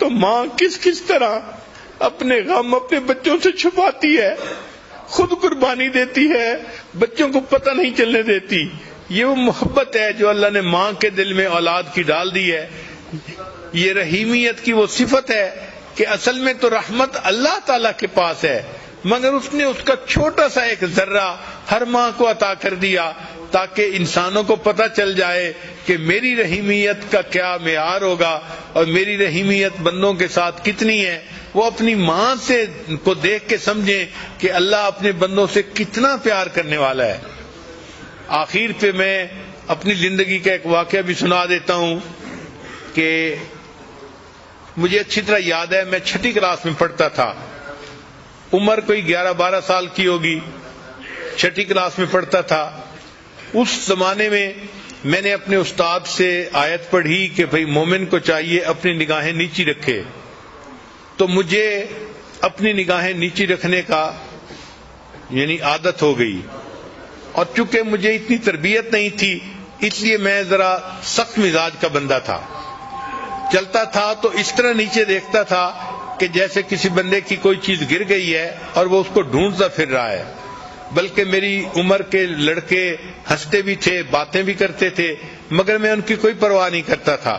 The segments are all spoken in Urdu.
تو ماں کس کس طرح اپنے غم اپنے بچوں سے چھپاتی ہے، خود قربانی دیتی ہے، بچوں کو پتہ نہیں چلنے دیتی. یہ وہ محبت ہے جو اللہ نے ماں کے دل میں اولاد کی ڈال دی ہے. یہ رحیمیت کی وہ صفت ہے کہ اصل میں تو رحمت اللہ تعالی کے پاس ہے، مگر اس نے اس کا چھوٹا سا ایک ذرہ ہر ماں کو عطا کر دیا تاکہ انسانوں کو پتہ چل جائے کہ میری رحیمیت کا کیا معیار ہوگا اور میری رحیمیت بندوں کے ساتھ کتنی ہے. وہ اپنی ماں سے کو دیکھ کے سمجھیں کہ اللہ اپنے بندوں سے کتنا پیار کرنے والا ہے. آخر پہ میں اپنی زندگی کا ایک واقعہ بھی سنا دیتا ہوں کہ مجھے اچھی طرح یاد ہے، میں 6ٹھی کلاس میں پڑھتا تھا، عمر کوئی 11-12 سال کی ہوگی، 6ٹھی کلاس میں پڑھتا تھا. اس زمانے میں نے اپنے استاد سے آیت پڑھی کہ بھئی مومن کو چاہیے اپنی نگاہیں نیچی رکھے. تو مجھے اپنی نگاہیں نیچی رکھنے کا یعنی عادت ہو گئی، اور چونکہ مجھے اتنی تربیت نہیں تھی اس لیے میں ذرا سخت مزاج کا بندہ تھا. چلتا تھا تو اس طرح نیچے دیکھتا تھا کہ جیسے کسی بندے کی کوئی چیز گر گئی ہے اور وہ اس کو ڈھونڈتا پھر رہا ہے. بلکہ میری عمر کے لڑکے ہنستے بھی تھے، باتیں بھی کرتے تھے، مگر میں ان کی کوئی پرواہ نہیں کرتا تھا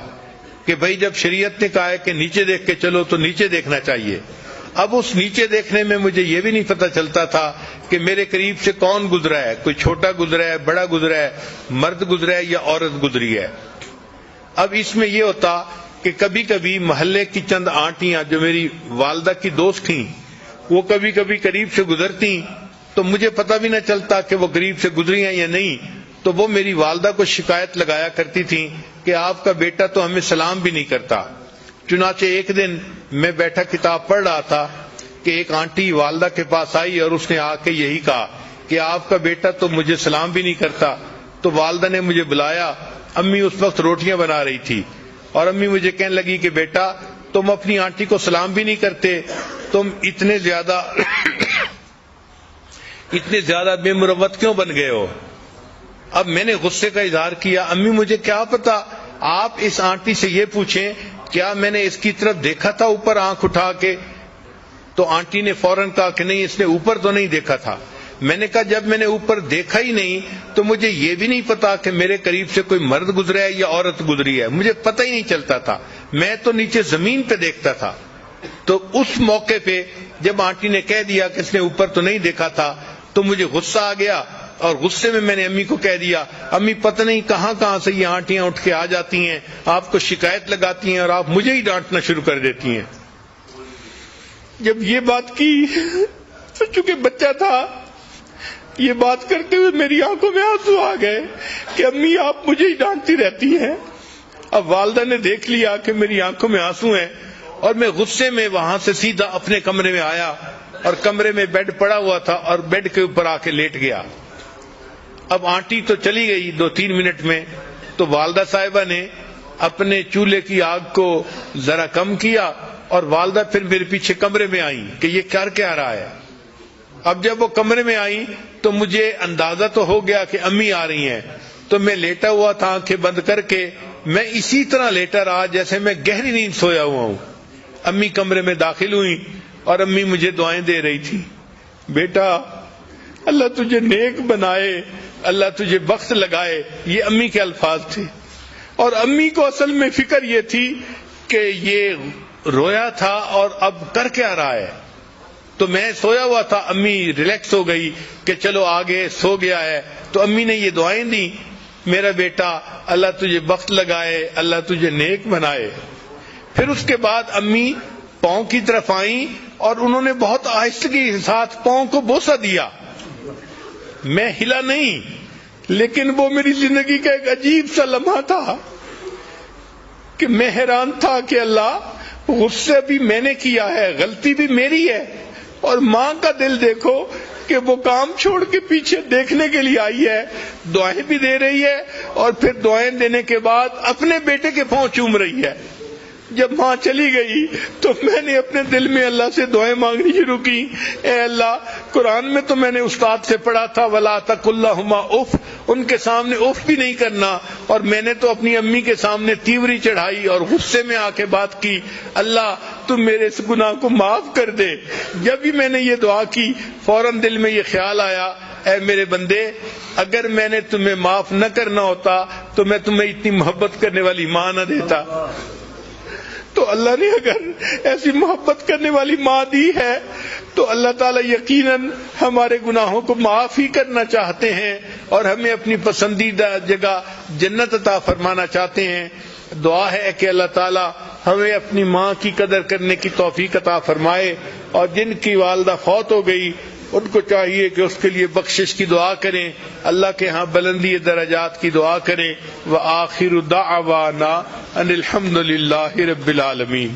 کہ بھئی جب شریعت نے کہا ہے کہ نیچے دیکھ کے چلو تو نیچے دیکھنا چاہیے. اب اس نیچے دیکھنے میں مجھے یہ بھی نہیں پتہ چلتا تھا کہ میرے قریب سے کون گزرا ہے، کوئی چھوٹا گزرا ہے، بڑا گزرا ہے، مرد گزرا ہے یا عورت گزری ہے. اب اس میں یہ ہوتا کہ کبھی کبھی محلے کی چند آنٹیاں جو میری والدہ کی دوست تھیں وہ کبھی کبھی قریب سے گزرتی تو مجھے پتہ بھی نہ چلتا کہ وہ قریب سے گزری ہیں یا نہیں. تو وہ میری والدہ کو شکایت لگایا کرتی تھیں کہ آپ کا بیٹا تو ہمیں سلام بھی نہیں کرتا. چنانچہ ایک دن میں بیٹھا کتاب پڑھ رہا تھا کہ ایک آنٹی والدہ کے پاس آئی اور اس نے آ کے یہی کہا کہ آپ کا بیٹا تو مجھے سلام بھی نہیں کرتا. تو والدہ نے مجھے بلایا. امی اس وقت روٹیاں بنا رہی تھی اور امی مجھے کہنے لگی کہ بیٹا تم اپنی آنٹی کو سلام بھی نہیں کرتے، تم اتنے زیادہ بے مروت کیوں بن گئے ہو؟ اب میں نے غصے کا اظہار کیا، امی مجھے کیا پتا، آپ اس آنٹی سے یہ پوچھیں کیا میں نے اس کی طرف دیکھا تھا اوپر آنکھ اٹھا کے؟ تو آنٹی نے فوراً کہا کہ نہیں، اس نے اوپر تو نہیں دیکھا تھا. میں نے کہا جب میں نے اوپر دیکھا ہی نہیں تو مجھے یہ بھی نہیں پتا کہ میرے قریب سے کوئی مرد گزرا ہے یا عورت گزری ہے، مجھے پتہ ہی نہیں چلتا تھا، میں تو نیچے زمین پہ دیکھتا تھا. تو اس موقع پہ جب آنٹی نے کہہ دیا کہ اس نے اوپر تو نہیں دیکھا تھا تو مجھے غصہ آ گیا، اور غصے میں نے امی کو کہہ دیا امی پتہ نہیں کہاں کہاں سے یہ آنٹیاں اٹھ کے آ جاتی ہیں، آپ کو شکایت لگاتی ہیں اور آپ مجھے ہی ڈانٹنا شروع کر دیتی ہیں. جب یہ بات کی تو چونکہ بچہ تھا، یہ بات کرتے ہوئے میری آنکھوں میں آنسو آ گئے کہ امی آپ مجھے ہی ڈانٹتی رہتی ہیں. اب والدہ نے دیکھ لیا کہ میری آنکھوں میں آنسو ہیں اور میں غصے میں وہاں سے سیدھا اپنے کمرے میں آیا اور کمرے میں بیڈ پڑا ہوا تھا اور بیڈ کے اوپر آ کے لیٹ گیا. اب آنٹی تو چلی گئی 2-3 منٹ میں، تو والدہ صاحبہ نے اپنے چولہے کی آگ کو ذرا کم کیا اور والدہ پھر میرے پیچھے کمرے میں آئی کہ یہ کر کیا رہا ہے. اب جب وہ کمرے میں آئی تو مجھے اندازہ تو ہو گیا کہ امی آ رہی ہیں، تو میں لیٹا ہوا تھا آنکھیں بند کر کے، میں اسی طرح لیٹا رہا جیسے میں گہری نیند سویا ہوا ہوں. امی کمرے میں داخل ہوئی اور امی مجھے دعائیں دے رہی تھی، بیٹا اللہ تجھے نیک بنائے، اللہ تجھے بخت لگائے، یہ امی کے الفاظ تھے. اور امی کو اصل میں فکر یہ تھی کہ یہ رویا تھا اور اب کر کیا رہا ہے. تو میں سویا ہوا تھا، امی ریلیکس ہو گئی کہ چلو آگے سو گیا ہے، تو امی نے یہ دعائیں دی، میرا بیٹا اللہ تجھے بخت لگائے، اللہ تجھے نیک بنائے. پھر اس کے بعد امی پاؤں کی طرف آئیں اور انہوں نے بہت آہستگی کے ساتھ پاؤں کو بوسہ دیا. میں ہلا نہیں، لیکن وہ میری زندگی کا ایک عجیب سا لمحہ تھا کہ میں حیران تھا کہ اللہ غصہ بھی میں نے کیا ہے، غلطی بھی میری ہے، اور ماں کا دل دیکھو کہ وہ کام چھوڑ کے پیچھے دیکھنے کے لیے آئی ہے، دعائیں بھی دے رہی ہے اور پھر دعائیں دینے کے بعد اپنے بیٹے کے پاؤں چوم رہی ہے. جب ماں چلی گئی تو میں نے اپنے دل میں اللہ سے دعائیں مانگنی شروع کی، اے اللہ قرآن میں تو میں نے استاد سے پڑھا تھا ولا تقل لہما اف، ان کے سامنے اف بھی نہیں کرنا، اور میں نے تو اپنی امی کے سامنے تیوری چڑھائی اور غصے میں آ کے بات کی، اللہ تم میرے اس گناہ کو معاف کر دے۔ جب بھی میں نے یہ دعا کی فوراً دل میں یہ خیال آیا، اے میرے بندے، اگر میں نے تمہیں معاف نہ کرنا ہوتا تو میں تمہیں اتنی محبت کرنے والی ماں نہ دیتا۔ تو اللہ نے اگر ایسی محبت کرنے والی ماں دی ہے تو اللہ تعالیٰ یقیناً ہمارے گناہوں کو معاف ہی کرنا چاہتے ہیں اور ہمیں اپنی پسندیدہ جگہ جنت عطا فرمانا چاہتے ہیں۔ دعا ہے کہ اللہ تعالیٰ ہمیں اپنی ماں کی قدر کرنے کی توفیق عطا فرمائے، اور جن کی والدہ فوت ہو گئی ان کو چاہیے کہ اس کے لیے بخشش کی دعا کریں، اللہ کے ہاں بلندی درجات کی دعا کریں۔ وآخر دعوانا ان الحمد للہ رب العالمین۔